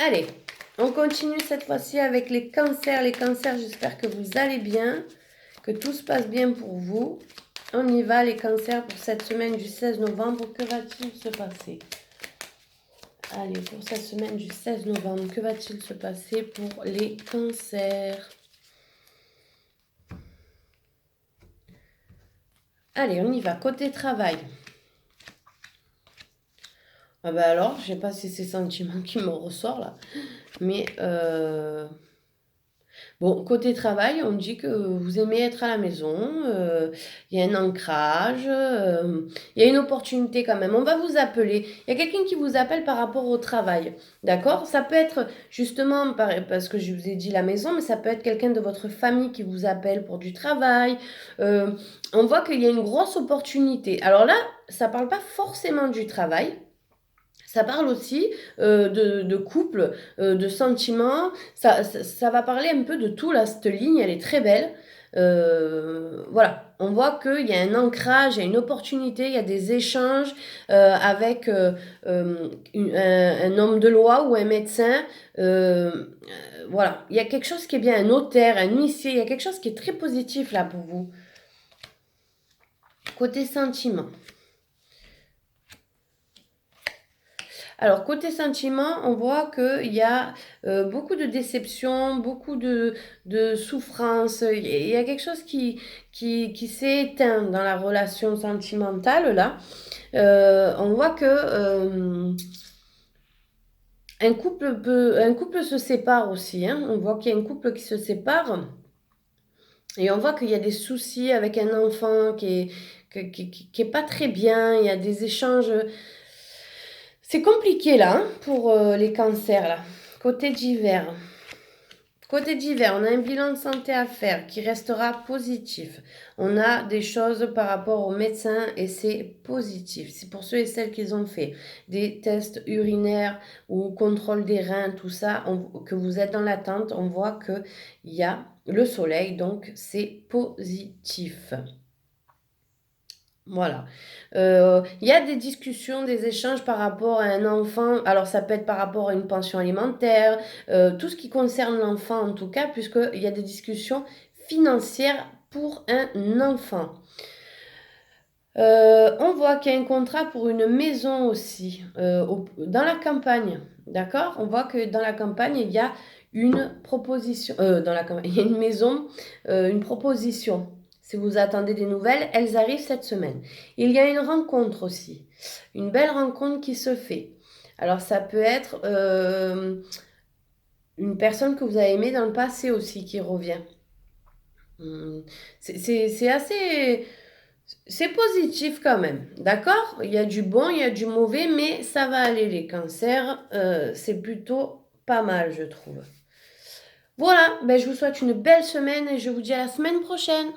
Allez, on continue cette fois-ci avec les cancers. Les cancers, j'espère que vous allez bien, que tout se passe bien pour vous. On y va, les cancers, pour cette semaine du 16 novembre. Que va-t-il se passer? Allez, pour cette semaine du 16 novembre, que va-t-il se passer pour les cancers? Allez, on y va. Côté travail. Ah ben alors, je sais pas si c'est sentiments qui me ressort là. Mais bon, côté travail, on dit que vous aimez être à la maison, il y a un ancrage, il y a une opportunité quand même. On va vous appeler. Il y a quelqu'un qui vous appelle par rapport au travail, d'accord? Ça peut être justement, parce que je vous ai dit la maison, mais ça peut être quelqu'un de votre famille qui vous appelle pour du travail. Euh, on voit qu'il y a une grosse opportunité. Alors là, ça ne parle pas forcément du travail. Ça parle aussi de couple, de sentiments. Ça va parler un peu de tout, là, cette ligne, elle est très belle. Voilà, on voit qu'il y a un ancrage, il y a une opportunité, il y a des échanges avec un homme de loi ou un médecin. Voilà, il y a quelque chose qui est bien, un notaire, un huissier, il y a quelque chose qui est très positif là pour vous. Côté sentiments. Alors, côté sentiments, on voit qu'il y a beaucoup de déception, beaucoup de souffrance. Il y a quelque chose qui s'est éteint dans la relation sentimentale, là. On voit que un couple se sépare aussi, hein. On voit qu'il y a un couple qui se sépare. Et on voit qu'il y a des soucis avec un enfant qui est pas très bien. Il y a des échanges. C'est compliqué là, hein, pour les cancers là. Côté d'hiver. Côté d'hiver, on a un bilan de santé à faire qui restera positif. On a des choses par rapport aux médecins et c'est positif. C'est pour ceux et celles qui ont fait des tests urinaires ou contrôle des reins, tout ça, que vous êtes dans l'attente, on voit qu'il y a le soleil, donc c'est positif. Voilà. Il y a des discussions, des échanges par rapport à un enfant. Alors, ça peut être par rapport à une pension alimentaire, tout ce qui concerne l'enfant en tout cas, puisqu'il y a des discussions financières pour un enfant. On voit qu'il y a un contrat pour une maison aussi, dans la campagne. D'accord? On voit que dans la campagne, il y a une proposition. Dans la campagne, il y a une maison, une proposition. Si vous attendez des nouvelles, elles arrivent cette semaine. Il y a une rencontre aussi. Une belle rencontre qui se fait. Alors, ça peut être une personne que vous avez aimée dans le passé aussi qui revient. C'est assez. C'est positif quand même, d'accord? Il y a du bon, il y a du mauvais, mais ça va aller les cancers. C'est plutôt pas mal, je trouve. Voilà, ben, je vous souhaite une belle semaine et je vous dis à la semaine prochaine.